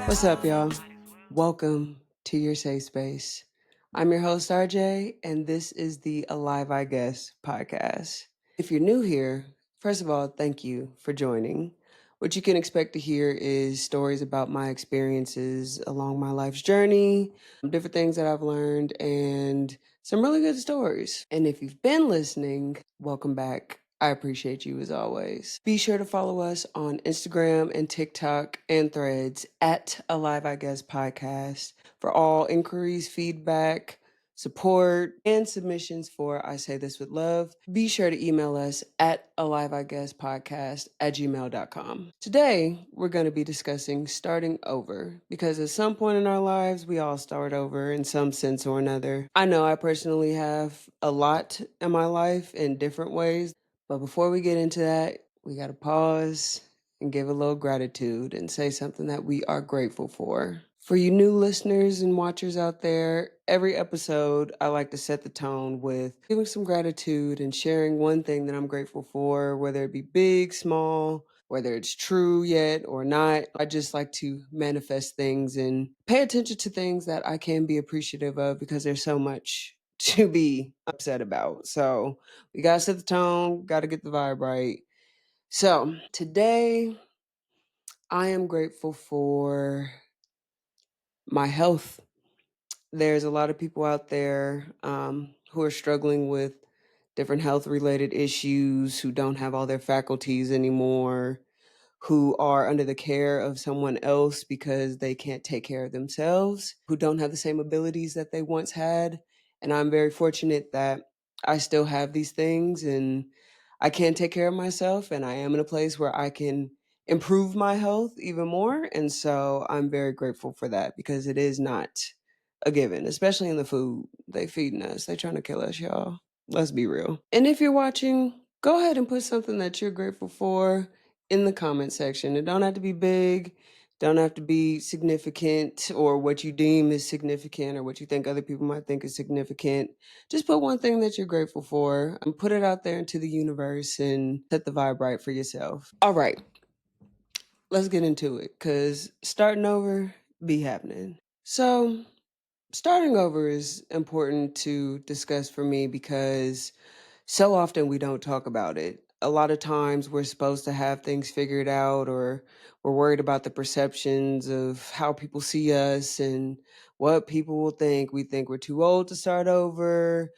What's up, y'all? Welcome to your safe space. I'm your host, RJ, and this is the Alive, I Guess podcast. If you're new here, first of all, thank you for joining. What you can expect to hear is stories about my experiences along my life's journey, different things that I've learned, and some really good stories. And if you've been listening, welcome back. I appreciate you as always. Be sure to follow us on Instagram and TikTok and Threads at Alive I Guess Podcast for all inquiries, feedback, support, and submissions for I Say This With Love. Be sure to email us at aliveiguesspodcast@gmail.com. Today, we're going to be discussing starting over because at some point in our lives, we all start over in some sense or another. I know I personally have a lot in my life in different ways. But before we get into that, we got to pause and give a little gratitude and say something that we are grateful for. For you new listeners and watchers out there, every episode I like to set the tone with giving some gratitude and sharing one thing that I'm grateful for, whether it be big, small, whether it's true yet or not. I just like to manifest things and pay attention to things that I can be appreciative of because there's so much to be upset about. So we gotta set the tone, gotta get the vibe right. So today I am grateful for my health. There's a lot of people out there who are struggling with different health related issues, who don't have all their faculties anymore, who are under the care of someone else because they can't take care of themselves, who don't have the same abilities that they once had. And I'm very fortunate that I still have these things and I can take care of myself. And I am in a place where I can improve my health even more. And so I'm very grateful for that because it is not a given, especially in the food they feeding us. They trying to kill us, y'all. Let's be real. And if you're watching, go ahead and put something that you're grateful for in the comment section. It don't have to be big, don't have to be significant or what you deem is significant or what you think other people might think is significant. Just put one thing that you're grateful for and put it out there into the universe and set the vibe right for yourself. All right, let's get into it because starting over be happening. So, starting over is important to discuss for me because so often we don't talk about it. A lot of times we're supposed to have things figured out, or we're worried about the perceptions of how people see us and what people will think. We think we're too old to start over.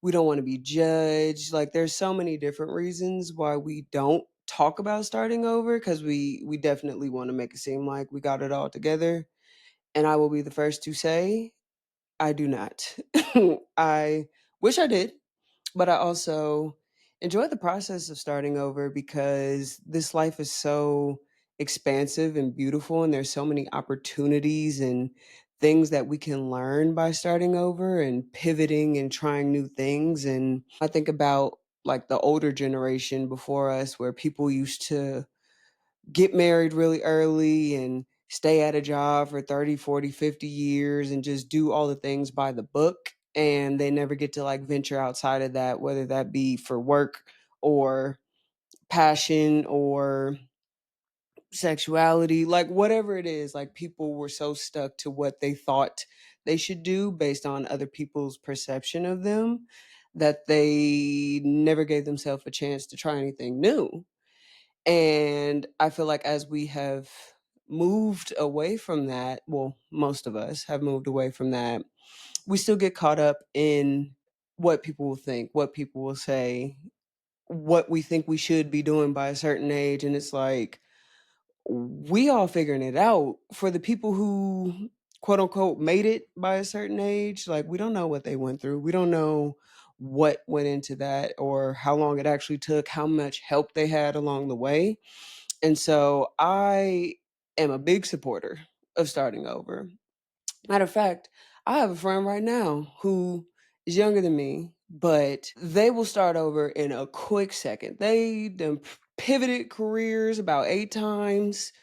We don't want to be judged. Like there's so many different reasons why we don't talk about starting over because we definitely want to make it seem like we got it all together. And I will be the first to say I do not. I wish I did, but I also enjoy the process of starting over because this life is so expansive and beautiful, and there's so many opportunities and things that we can learn by starting over and pivoting and trying new things. And I think about like the older generation before us, where people used to get married really early and stay at a job for 30, 40, 50 years and just do all the things by the book. And they never get to like venture outside of that, whether that be for work or passion or sexuality, like whatever it is. Like people were so stuck to what they thought they should do based on other people's perception of them that they never gave themselves a chance to try anything new. And I feel like as we have moved away from that, well, most of us have moved away from that, we still get caught up in what people will think, what people will say, what we think we should be doing by a certain age. And it's like, we all figuring it out. For the people who quote unquote made it by a certain age, like we don't know what they went through. We don't know what went into that or how long it actually took, how much help they had along the way. And so I am a big supporter of starting over. Matter of fact, I have a friend right now who is younger than me, but they will start over in a quick second. They done pivoted careers about 8 times,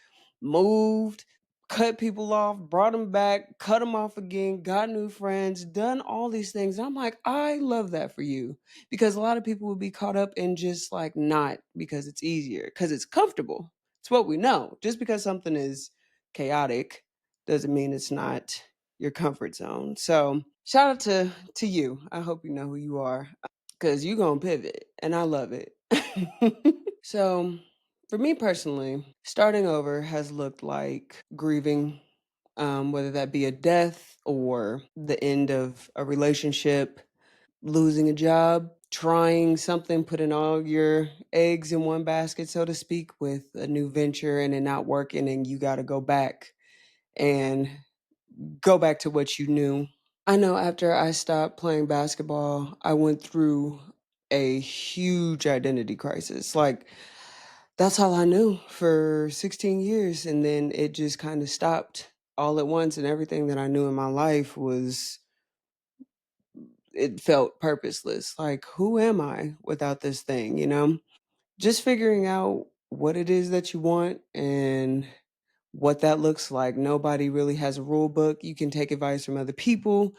moved, cut people off, brought them back, cut them off again, got new friends, done all these things. And I'm like, I love that for you because a lot of people will be caught up in just like not because it's easier, because it's comfortable. It's what we know. Just because something is chaotic doesn't mean it's not your comfort zone. So shout out to you. I hope you know who you are because you're going to pivot and I love it. So for me personally, starting over has looked like grieving, whether that be a death or the end of a relationship, losing a job, trying something, putting all your eggs in one basket, so to speak, with a new venture and it not working, and you got to and go back to what you knew. I know after I stopped playing basketball, I went through a huge identity crisis. Like, that's all I knew for 16 years. And then it just kind of stopped all at once. And everything that I knew in my life it felt purposeless. Like, who am I without this thing, you know? Just figuring out what it is that you want and what that looks like. Nobody really has a rule book. You can take advice from other people,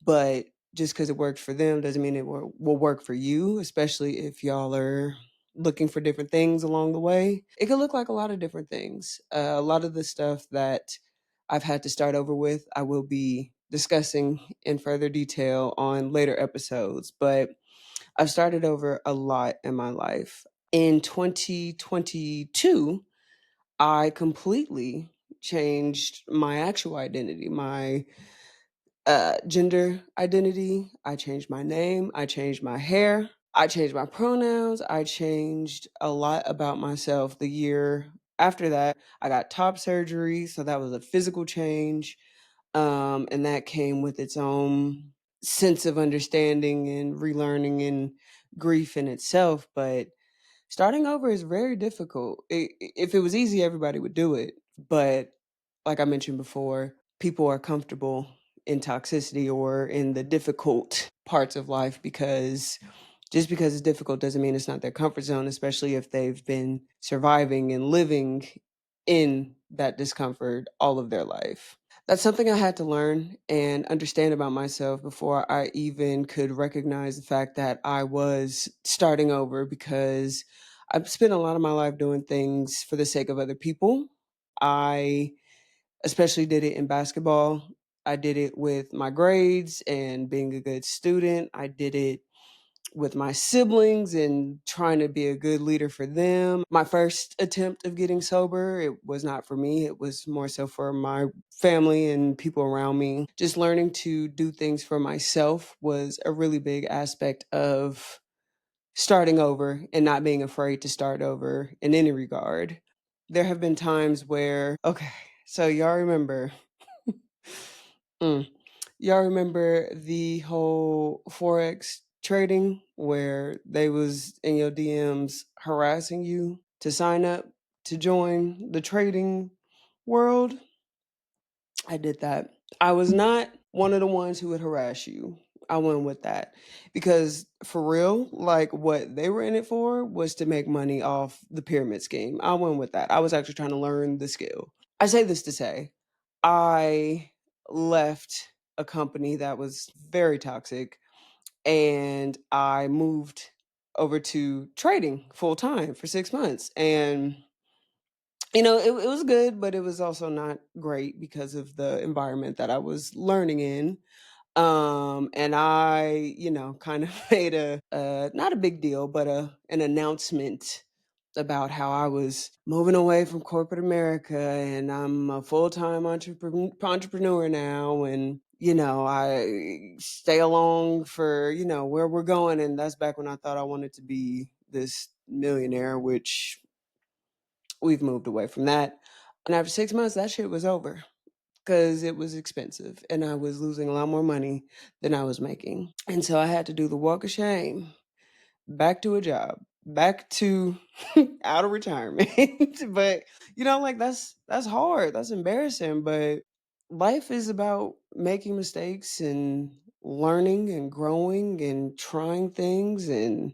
but just because it worked for them doesn't mean it will work for you, especially if y'all are looking for different things along the way. It could look like a lot of different things. A lot of the stuff that I've had to start over with, I will be discussing in further detail on later episodes, but I've started over a lot in my life. In 2022, I completely changed my actual identity, my gender identity. I changed my name. I changed my hair. I changed my pronouns. I changed a lot about myself. The year after that, I got top surgery. So that was a physical change. And that came with its own sense of understanding and relearning and grief in itself. But starting over is very difficult. If it was easy, everybody would do it. But like I mentioned before, people are comfortable in toxicity or in the difficult parts of life because just because it's difficult doesn't mean it's not their comfort zone, especially if they've been surviving and living in that discomfort all of their life. That's something I had to learn and understand about myself before I even could recognize the fact that I was starting over because I've spent a lot of my life doing things for the sake of other people. I especially did it in basketball. I did it with my grades and being a good student. I did it with my siblings and trying to be a good leader for them. My first attempt of getting sober, it was not for me. It was more so for my family and people around me. Just learning to do things for myself was a really big aspect of starting over and not being afraid to start over in any regard. There have been times where, okay, so y'all remember, mm, y'all remember the whole Forex trading where they was in your DMs harassing you to sign up to join the trading world? I did that. I was not one of the ones who would harass you. I went with that because for real, like what they were in it for was to make money off the pyramid scheme. I went with that. I was actually trying to learn the skill. I say this to say, I left a company that was very toxic and I moved over to trading full time for 6 months. And it was good, but it was also not great because of the environment that I was learning in. And I, kind of made not a big deal, but an announcement about how I was moving away from corporate America and I'm a full-time entrepreneur now. And, I stay along for, where we're going. And that's back when I thought I wanted to be this millionaire, which we've moved away from that. And after 6 months, that shit was over because it was expensive and I was losing a lot more money than I was making. And so I had to do the walk of shame back to a job, back to out of retirement. But like that's hard. That's embarrassing. But life is about making mistakes and learning and growing and trying things and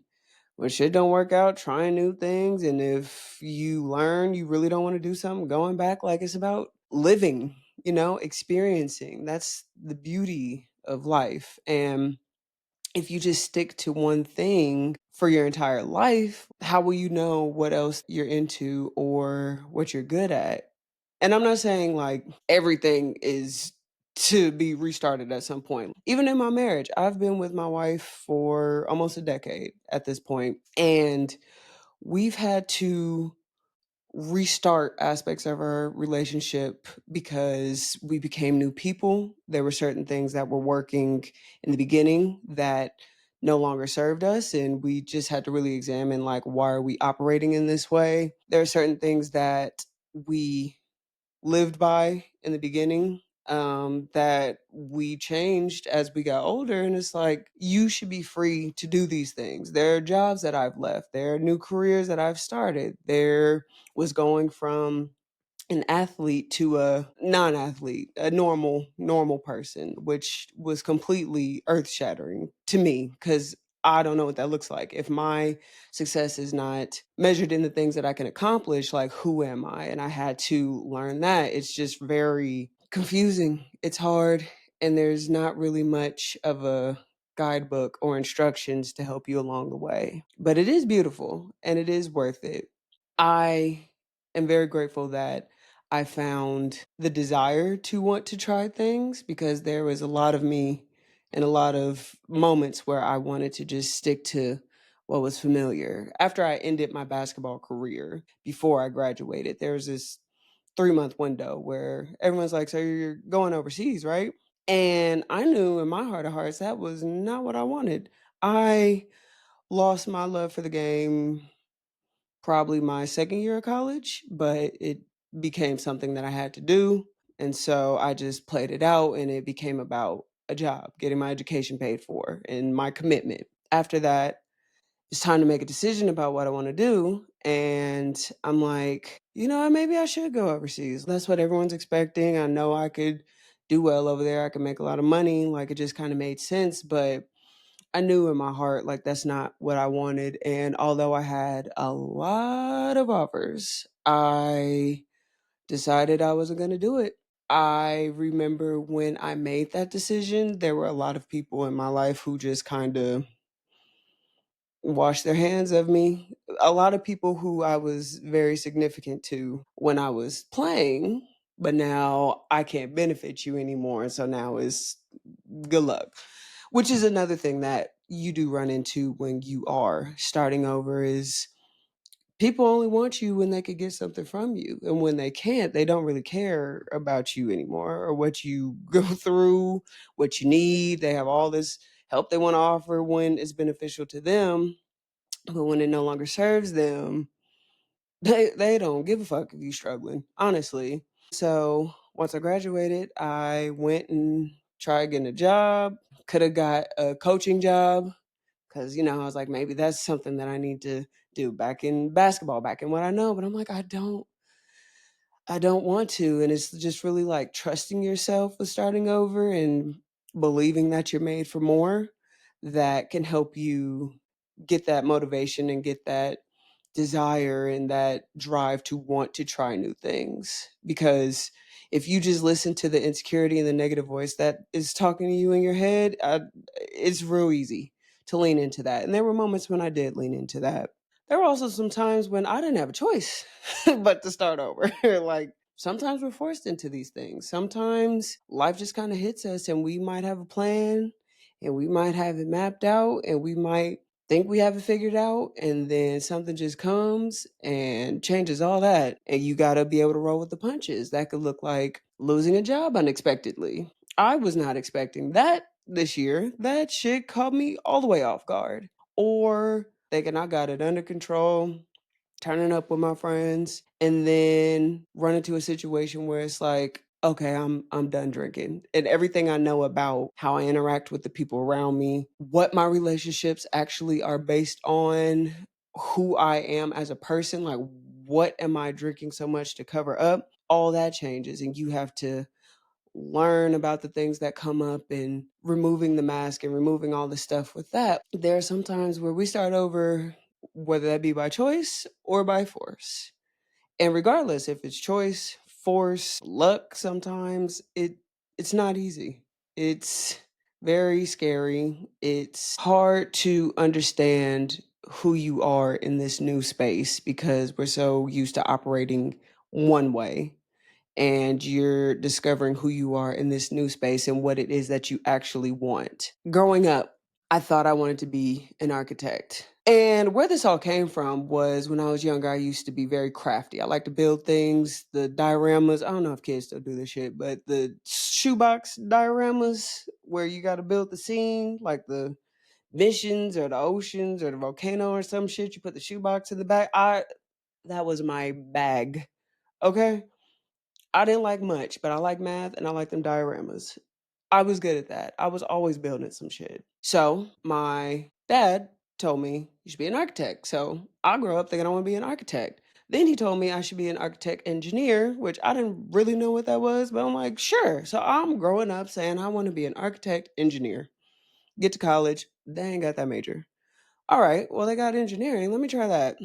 when shit don't work out, trying new things. And if you learn you really don't want to do something, going back, like it's about living, experiencing. That's the beauty of life. And if you just stick to one thing for your entire life, how will you know what else you're into or what you're good at? And I'm not saying like everything is to be restarted at some point. Even in my marriage, I've been with my wife for almost a decade at this point, and we've had to restart aspects of our relationship because we became new people. There were certain things that were working in the beginning that no longer served us, and we just had to really examine like, why are we operating in this way? There are certain things that we lived by in the beginning, that we changed as we got older. And it's like, you should be free to do these things. There are jobs that I've left, there are new careers that I've started. There was going from an athlete to a non-athlete, a normal person, which was completely earth-shattering to me because I don't know what that looks like. If my success is not measured in the things that I can accomplish, like, who am I? And I had to learn that. It's just very confusing. It's hard, and there's not really much of a guidebook or instructions to help you along the way. But it is beautiful and it is worth it. I am very grateful that I found the desire to want to try things, because there was a lot of me and a lot of moments where I wanted to just stick to what was familiar. After I ended my basketball career, before I graduated, there was this 3-month window where everyone's like, "So you're going overseas, right?" And I knew in my heart of hearts that was not what I wanted. I lost my love for the game probably my second year of college, but it became something that I had to do. And so I just played it out, and it became about a job, getting my education paid for, and my commitment. After that, it's time to make a decision about what I want to do. And I'm like, maybe I should go overseas. That's what everyone's expecting. I know I could do well over there. I could make a lot of money. Like, it just kind of made sense. But I knew in my heart, like, that's not what I wanted. And although I had a lot of offers, I decided I wasn't going to do it. I remember when I made that decision, there were a lot of people in my life who just kind of washed their hands of me. A lot of people who I was very significant to when I was playing, but now I can't benefit you anymore. And so now it's good luck. Which is another thing that you do run into when you are starting over, is people only want you when they could get something from you. And when they can't, they don't really care about you anymore, or what you go through, what you need. They have all this help they want to offer when it's beneficial to them, but when it no longer serves them, they don't give a fuck if you're struggling, honestly. So once I graduated, I went and tried getting a job. Could have got a coaching job, because I was like, maybe that's something that I need to do back in basketball, back in what I know. But I'm like, I don't want to. And it's just really like trusting yourself with starting over and believing that you're made for more, that can help you get that motivation and get that desire and that drive to want to try new things. Because if you just listen to the insecurity and the negative voice that is talking to you in your head, it's real easy to lean into that. And there were moments when I did lean into that. There were also some times when I didn't have a choice but to start over. Like, sometimes we're forced into these things. Sometimes life just kind of hits us, and we might have a plan and we might have it mapped out, and we might think we have it figured out, and then something just comes and changes all that. And you got to be able to roll with the punches. That could look like losing a job unexpectedly. I was not expecting that this year. That shit caught me all the way off guard. Or thinking I got it under control, turning up with my friends, and then run into a situation where it's like, okay, I'm done drinking. And everything I know about how I interact with the people around me, what my relationships actually are based on, who I am as a person, like, what am I drinking so much to cover up? All that changes, and you have to learn about the things that come up, and removing the mask and removing all the stuff with that. There are some times where we start over, whether that be by choice or by force. And regardless if it's choice, force, luck, sometimes it's not easy. It's very scary. It's hard to understand who you are in this new space, because we're so used to operating one way. and you're discovering who you are in this new space and what it is that you actually want. Growing up, I thought I wanted to be an architect. And where this all came from was when I was younger, I used to be very crafty. I like to build things, the dioramas. I don't know if kids still do this shit, but the shoebox dioramas where you got to build the scene, like the missions or the oceans or the volcano or some shit. You put the shoebox in the back. That was my bag. Okay. I didn't like much, but I like math and I like them dioramas. I was good at that. I was always building some shit. So my dad told me you should be an architect. So I grew up thinking I want to be an architect. Then he told me I should be an architect engineer, which I didn't really know what that was, but I'm like, sure. So I'm growing up saying I want to be an architect engineer. Get to college, they ain't got that major. All right, well, they got engineering. Let me try that.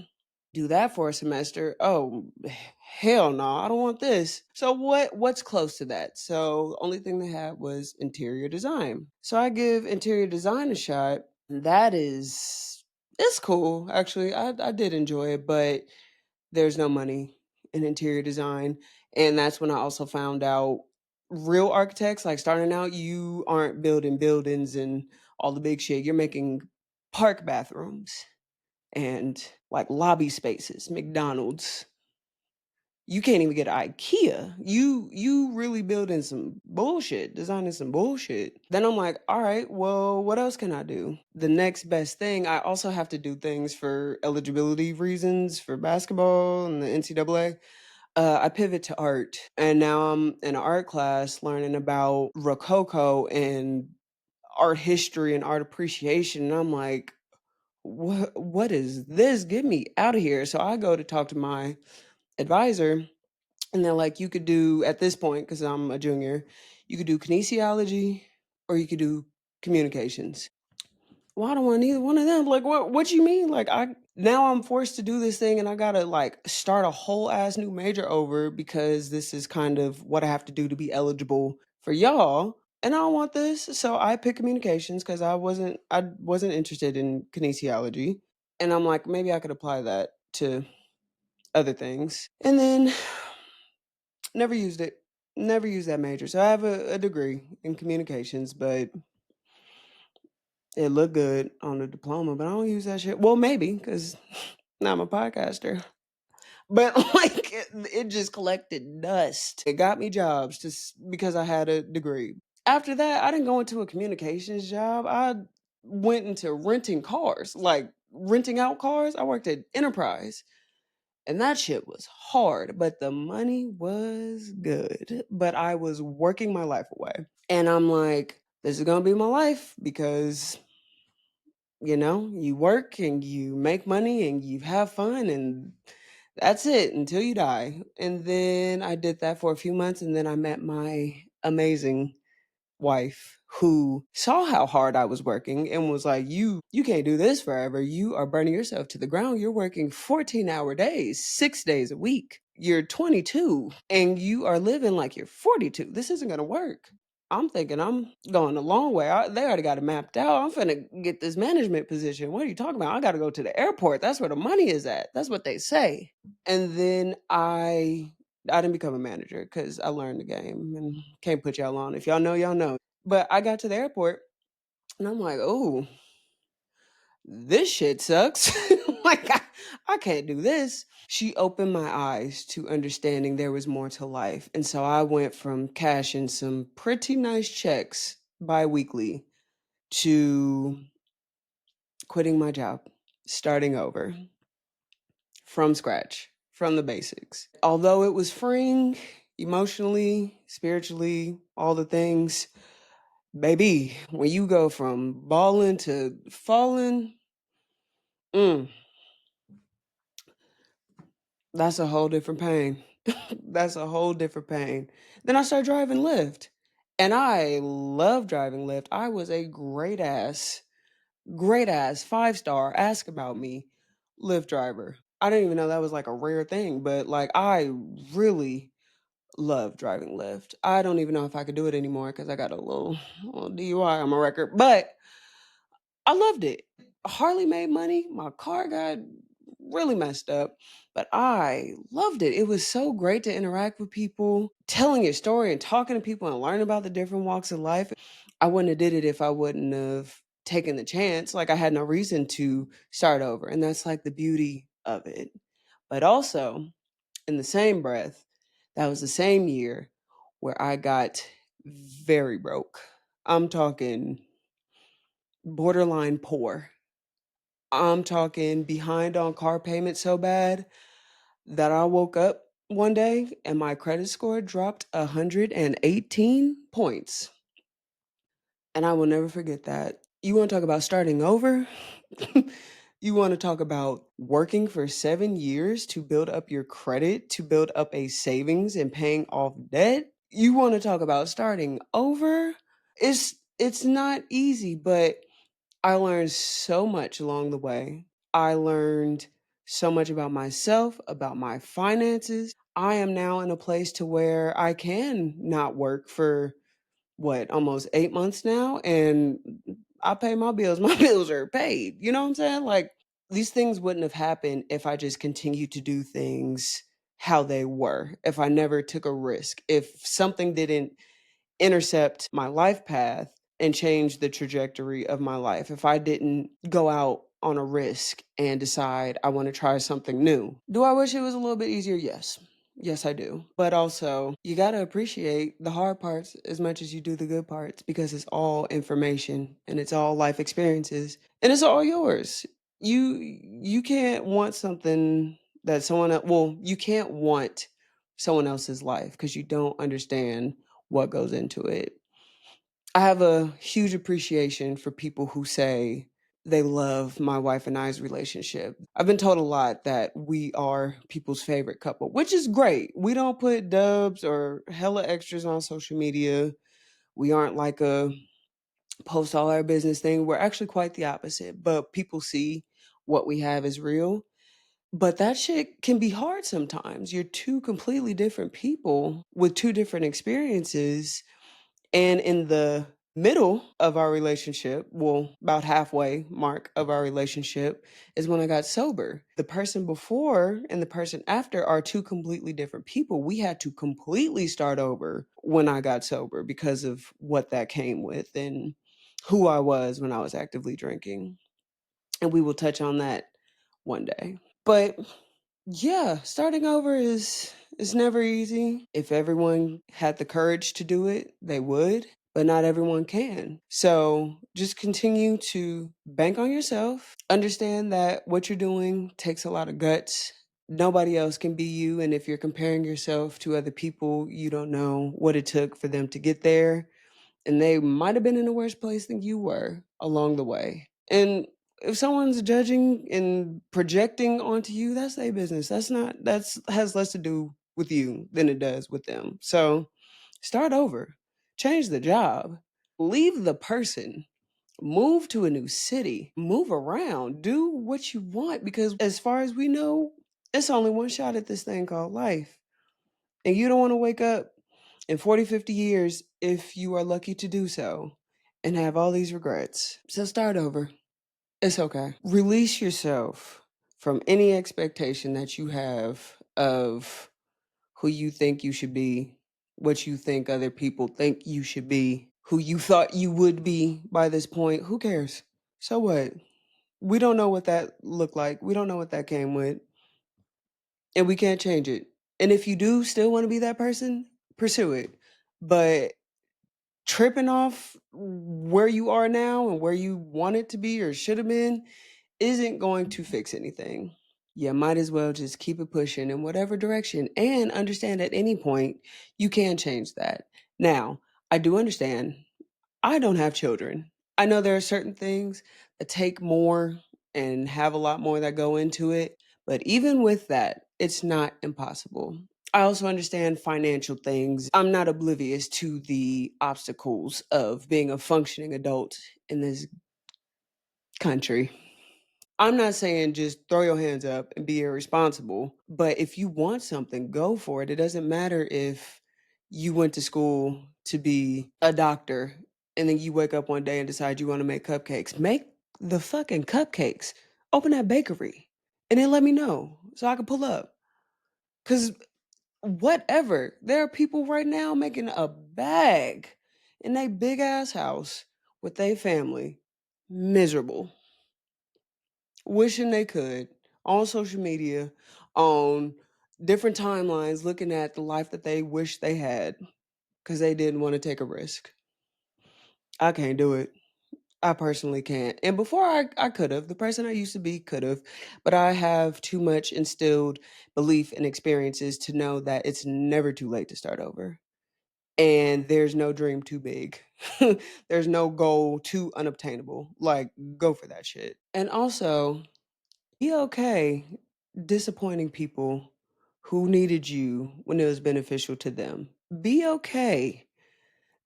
Do that for a semester. Oh, hell no, I don't want this. So what's close to that? So the only thing they had was interior design. So I give interior design a shot. That is it's cool, actually. I did enjoy it, but there's no money in interior design. And that's when I also found out real architects, like starting out, you aren't building buildings and all the big shit. You're making park bathrooms and like lobby spaces, McDonald's. You can't even get IKEA. You really building some bullshit, designing some bullshit. Then I'm like, all right, well, what else can I do? The next best thing, I also have to do things for eligibility reasons for basketball and the NCAA. I pivot to art, and now I'm in an art class learning about Rococo and art history and art appreciation. And I'm like, what is this? Get me out of here. So I go to talk to my advisor, and they're like, you could do at this point, because I'm a junior, you could do kinesiology or you could do communications. Well, I don't want either one of them. Like, what you mean? Like, now I'm forced to do this thing and I gotta like start a whole ass new major over because this is kind of what I have to do to be eligible for y'all. And I don't want this. So I picked communications because I wasn't interested in kinesiology. And I'm like, maybe I could apply that to other things. And then never used it. Never used that major. So I have a degree in communications, but it looked good on the diploma, but I don't use that shit. Well, maybe because now I'm a podcaster. But like it just collected dust. It got me jobs just because I had a degree. After that, I didn't go into a communications job. I went into renting cars, like renting out cars. I worked at Enterprise. And that shit was hard, but the money was good. But I was working my life away. And I'm like, this is going to be my life because, you work and you make money and you have fun and that's it until you die. And then I did that for a few months and then I met my amazing wife who saw how hard I was working and was like, you can't do this forever. You are burning yourself to the ground. You're working 14-hour days, 6 days a week. You're 22 and you are living like you're 42. This isn't going to work. I'm thinking I'm going a long way. They already got it mapped out. I'm finna get this management position. What are you talking about? I got to go to the airport. That's where the money is at. That's what they say. And then I didn't become a manager because I learned the game and can't put y'all on. If y'all know, y'all know. But I got to the airport and I'm like, oh, this shit sucks. Like, I can't do this. She opened my eyes to understanding there was more to life. And so I went from cashing some pretty nice checks bi-weekly to quitting my job, starting over from scratch, from the basics. Although it was freeing emotionally, spiritually, all the things, baby, when you go from balling to falling, mm, that's a whole different pain. That's a whole different pain. Then I started driving Lyft. And I love driving Lyft. I was a great ass, 5-star, ask about me, Lyft driver. I didn't even know that was like a rare thing, but like I really love driving Lyft. I don't even know if I could do it anymore because I got a little DUI on my record, but I loved it. Hardly made money. My car got really messed up. But I loved it. It was so great to interact with people, telling your story and talking to people and learning about the different walks of life. I wouldn't have did it if I wouldn't have taken the chance. Like I had no reason to start over. And that's like the beauty of it. But also, in the same breath, that was the same year where I got very broke. I'm talking borderline poor. I'm talking behind on car payments so bad that I woke up one day and my credit score dropped 118 points. And I will never forget that. You want to talk about starting over? You want to talk about working for 7 years to build up your credit, to build up a savings and paying off debt? You want to talk about starting over? It's not easy, but I learned so much along the way. I learned so much about myself, about my finances. I am now in a place to where I can not work for what, almost 8 months now, and I pay my bills. My bills are paid. You know what I'm saying? Like these things wouldn't have happened if I just continued to do things how they were, if I never took a risk, if something didn't intercept my life path and change the trajectory of my life, if I didn't go out on a risk and decide I want to try something new. Do I wish it was a little bit easier? Yes. Yes, I do. But also, you got to appreciate the hard parts as much as you do the good parts because it's all information and it's all life experiences and it's all yours. You can't want something that someone else, well, you can't want someone else's life because you don't understand what goes into it. I have a huge appreciation for people who say they love my wife and I's relationship. I've been told a lot that we are people's favorite couple, which is great. We don't put dubs or hella extras on social media. We aren't like a post all our business thing. We're actually quite the opposite, but people see what we have is real. But that shit can be hard sometimes. You're two completely different people with two different experiences, and in the middle of our relationship, well, about halfway mark of our relationship, is when I got sober. The person before and the person after are two completely different people. We had to completely start over when I got sober because of what that came with and who I was when I was actively drinking. And we will touch on that one day. But yeah, starting over is never easy. If everyone had the courage to do it, they would, but not everyone can. So, just continue to bank on yourself. Understand that what you're doing takes a lot of guts. Nobody else can be you, and if you're comparing yourself to other people, you don't know what it took for them to get there, and they might have been in a worse place than you were along the way. And if someone's judging and projecting onto you, that's their business. That's has less to do with you than it does with them. So start over. Change the job. Leave the person. Move to a new city. Move around. Do what you want because as far as we know, it's only one shot at this thing called life. And you don't want to wake up in 40, 50 years if you are lucky to do so and have all these regrets. So start over. It's okay. Release yourself from any expectation that you have of who you think you should be, what you think other people think you should be, who you thought you would be by this point. Who cares? So what? We don't know what that looked like. We don't know what that came with, and we can't change it. And if you do still want to be that person, pursue it. But tripping off where you are now and where you want it to be or should have been isn't going to fix anything. You might as well just keep it pushing in whatever direction and understand at any point you can change that. Now, I do understand I don't have children. I know there are certain things that take more and have a lot more that go into it, but even with that, it's not impossible. I also understand financial things. I'm not oblivious to the obstacles of being a functioning adult in this country. I'm not saying just throw your hands up and be irresponsible, but if you want something, go for it. It doesn't matter if you went to school to be a doctor and then you wake up one day and decide you want to make cupcakes. Make the fucking cupcakes. Open that bakery. and then let me know so I can pull up. Cause whatever, there are people right now making a bag in a big ass house with their family, miserable, wishing they could, on social media, on different timelines, looking at the life that they wish they had because they didn't want to take a risk. I can't do it. I personally can't. And before I could have, the person I used to be could have, but I have too much instilled belief and experiences to know that it's never too late to start over. And there's no dream too big. There's no goal too unobtainable. Like, go for that shit. And also, be okay disappointing people who needed you when it was beneficial to them. Be okay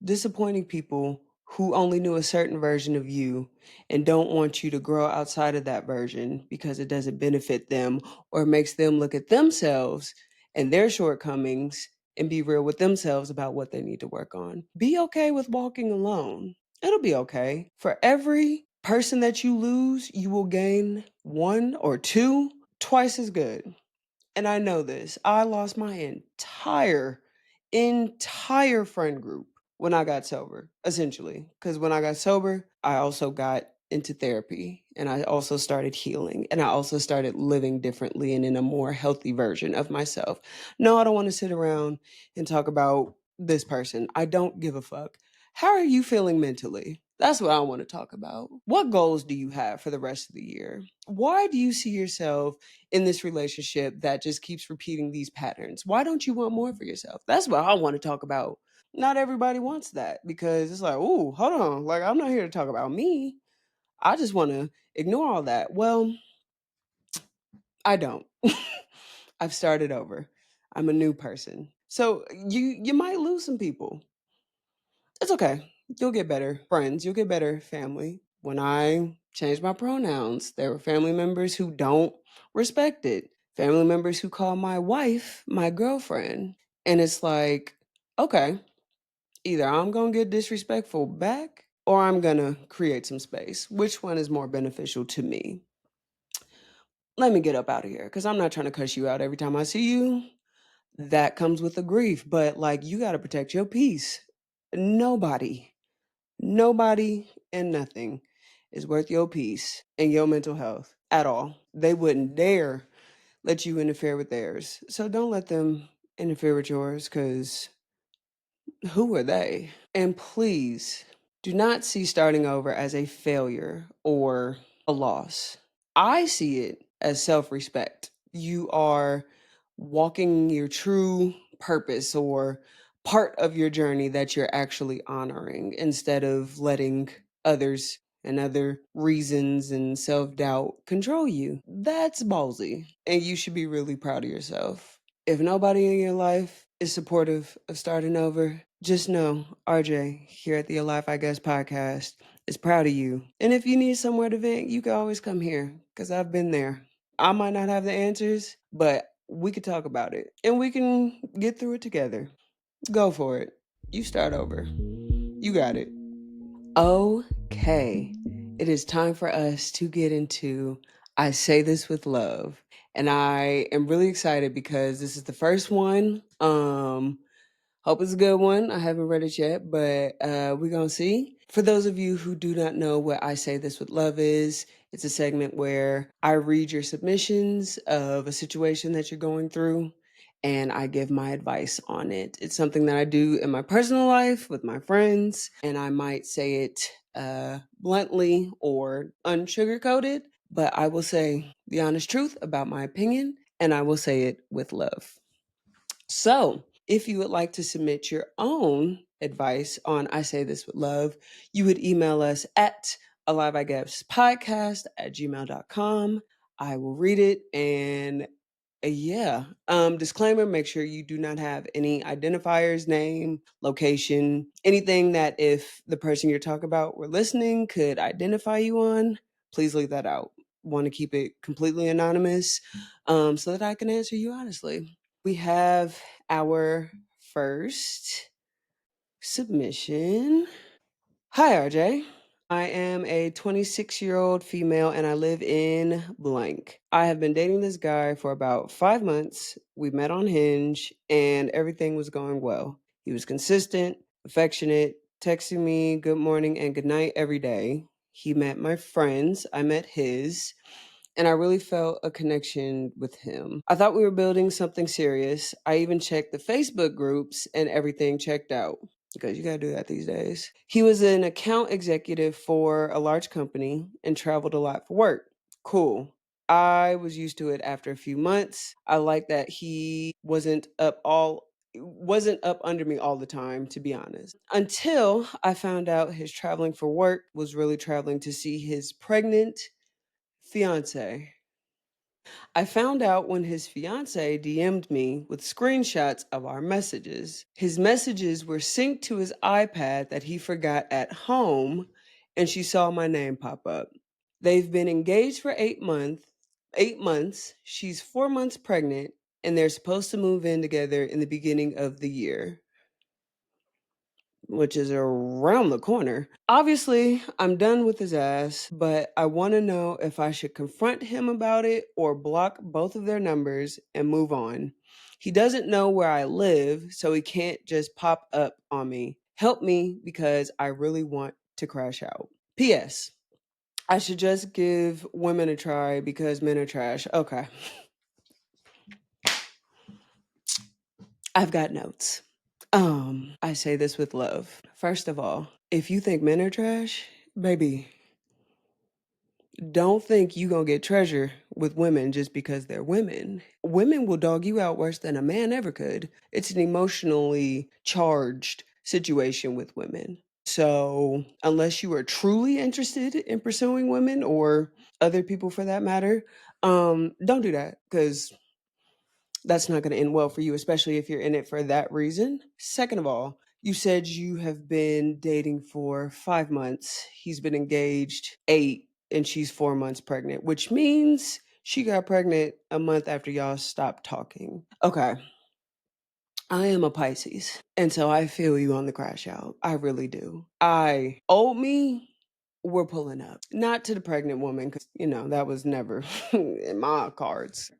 disappointing people who only knew a certain version of you and don't want you to grow outside of that version because it doesn't benefit them or makes them look at themselves and their shortcomings and be real with themselves about what they need to work on. Be okay with walking alone. It'll be okay. For every person that you lose, you will gain one or two twice as good. And I know this. I lost my entire friend group when I got sober, essentially. Because when I got sober, I also got into therapy and I also started healing and I also started living differently and in a more healthy version of myself. No, I don't want to sit around and talk about this person. I don't give a fuck. How are you feeling mentally? That's what I want to talk about. What goals do you have for the rest of the year? Why do you see yourself in this relationship that just keeps repeating these patterns? Why don't you want more for yourself? That's what I want to talk about. Not everybody wants that because it's like, oh, hold on. Like, I'm not here to talk about me. I just want to ignore all that. Well, I don't. I've started over. I'm a new person. So you might lose some people. It's okay. You'll get better friends. You'll get better family. When I changed my pronouns, there were family members who don't respect it. Family members who call my wife my girlfriend. And it's like, okay, either I'm going to get disrespectful back or I'm going to create some space. Which one is more beneficial to me? Let me get up out of here because I'm not trying to cuss you out every time I see you. That comes with the grief, but like you got to protect your peace. Nobody Nobody and nothing is worth your peace and your mental health at all. They wouldn't dare let you interfere with theirs. So don't let them interfere with yours because who are they? And please do not see starting over as a failure or a loss. I see it as self respect. You are walking your true purpose or part of your journey that you're actually honoring instead of letting others and other reasons and self doubt control you. That's ballsy. And you should be really proud of yourself. If nobody in your life is supportive of starting over, just know RJ here at the Alive I Guess podcast is proud of you. And if you need somewhere to vent, you can always come here because I've been there. I might not have the answers, but we could talk about it and we can get through it together. Go for it. You start over. You got it. Okay. It is time for us to get into I Say This With Love. And I am really excited because this is the first one. Hope it's a good one. I haven't read it yet, but we're going to see. For those of you who do not know what I Say This With Love is, it's a segment where I read your submissions of a situation that you're going through and I give my advice on it. It's something that I do in my personal life with my friends, and I might say it bluntly or unsugarcoated, but I will say the honest truth about my opinion, and I will say it with love. So, if you would like to submit your own advice on I Say This With Love, you would email us at aliveigapspodcast@gmail.com. I will read it and yeah. Disclaimer, make sure you do not have any identifiers, name, location, anything that if the person you're talking about were listening could identify you on, please leave that out. Want to keep it completely anonymous so that I can answer you honestly. We have our first submission. Hi, RJ. I am a 26-year-old female and I live in blank. I have been dating this guy for about 5 months. We met on Hinge and everything was going well. He was consistent, affectionate, texting me good morning and good night every day. He met my friends, I met his, and I really felt a connection with him. I thought we were building something serious. I even checked the Facebook groups and everything checked out because you got to do that these days. He was an account executive for a large company and traveled a lot for work. Cool. I was used to it after a few months. I like that he wasn't up under me all the time, to be honest. Until I found out his traveling for work was really traveling to see his pregnant fiance. I found out when his fiance DM'd me with screenshots of our messages. His messages were synced to his iPad that he forgot at home, and she saw my name pop up. They've been engaged for 8 months. 8 months. She's 4 months pregnant, and they're supposed to move in together in the beginning of the year, which is around the corner. Obviously, I'm done with his ass, but I want to know if I should confront him about it or block both of their numbers and move on. He doesn't know where I live, so he can't just pop up on me. Help me because I really want to crash out. P.S. I should just give women a try because men are trash. Okay. I've got notes. I say this with love. First of all, if you think men are trash, baby, don't think you gonna get treasure with women just because they're women. Women will dog you out worse than a man ever could. It's an emotionally charged situation with women. So, unless you are truly interested in pursuing women or other people for that matter, don't do that because that's not going to end well for you, especially if you're in it for that reason. Second of all, you said you have been dating for 5 months. He's been engaged 8, and she's 4 months pregnant, which means she got pregnant a month after y'all stopped talking. Okay. I am a Pisces, and so I feel you on the crash out. I really do. Old me, we're pulling up. Not to the pregnant woman, because, that was never in my cards.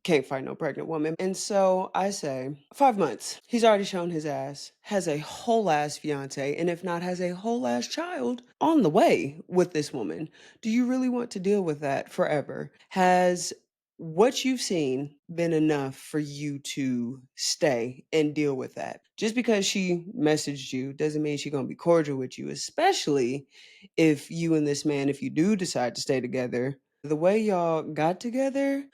Can't find no pregnant woman. And so I say, 5 months. He's already shown his ass, has a whole ass fiance, and if not, has a whole ass child on the way with this woman. Do you really want to deal with that forever? Has what you've seen been enough for you to stay and deal with that? Just because she messaged you doesn't mean she's going to be cordial with you, especially if you and this man, if you do decide to stay together, the way y'all got together,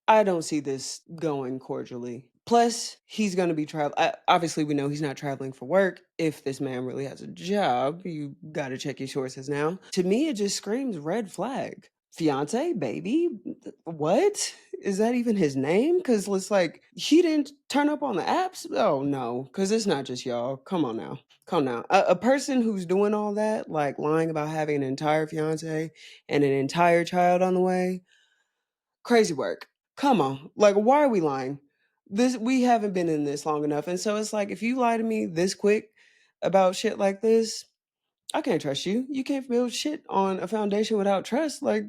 I don't see this going cordially. Plus, he's going to be traveling. Obviously, we know he's not traveling for work. If this man really has a job, you got to check your sources now. To me, it just screams red flag. Fiance, baby, what? Is that even his name? Because it's like, he didn't turn up on the apps? Oh, no, because it's not just y'all. Come on now. Come now. A person who's doing all that, like lying about having an entire fiance and an entire child on the way, crazy work. Come on. Like, why are we lying? We haven't been in this long enough. And so it's like, if you lie to me this quick about shit like this, I can't trust you. You can't build shit on a foundation without trust. Like,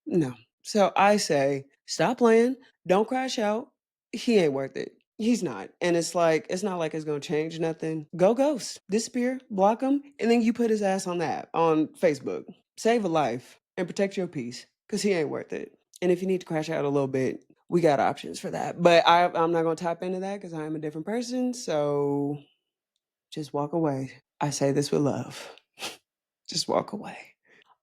no. So I say, stop playing. Don't crash out. He ain't worth it. He's not. And it's like, it's not like it's going to change nothing. Go ghost, disappear, block him. And then you put his ass on that on Facebook. Save a life and protect your peace because he ain't worth it. And if you need to crash out a little bit, we got options for that. But I'm not going to tap into that because I am a different person. So just walk away. I say this with love. Just walk away.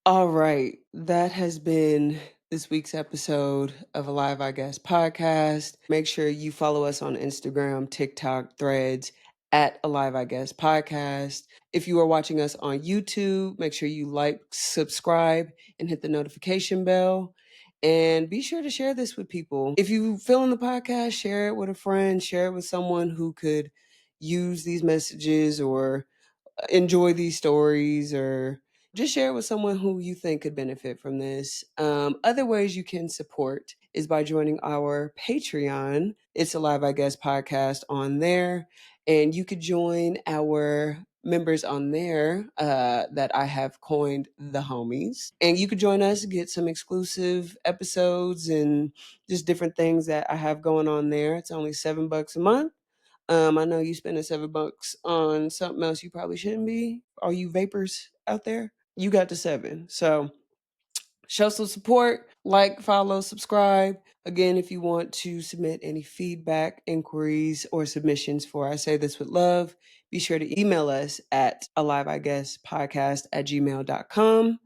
All right. That has been this week's episode of Alive, I Guess podcast. Make sure you follow us on Instagram, TikTok, Threads at Alive, I Guess podcast. If you are watching us on YouTube, make sure you like, subscribe, and hit the notification bell. And be sure to share this with people. If you feel in the podcast, share it with a friend, share it with someone who could use these messages or enjoy these stories or Just share it with someone who you think could benefit from this. Other ways you can support is by joining our Patreon. It's a Live I Guess podcast on there. And you could join our members on there that I have coined the homies. And you could join us, get some exclusive episodes and just different things that I have going on there. It's only $7 a month. I know you spending $7 on something else you probably shouldn't be. All you vapors out there, you got the 7. So show some support, like, follow, subscribe. Again, if you want to submit any feedback, inquiries, or submissions for I Say This With Love, be sure to email us at aliveiguesspodcast@gmail.com.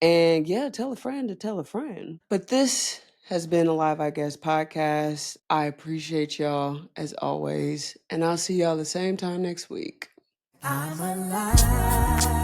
And yeah, tell a friend to tell a friend. But this has been a Live I Guess podcast. I appreciate y'all as always. And I'll see y'all the same time next week. I'm alive.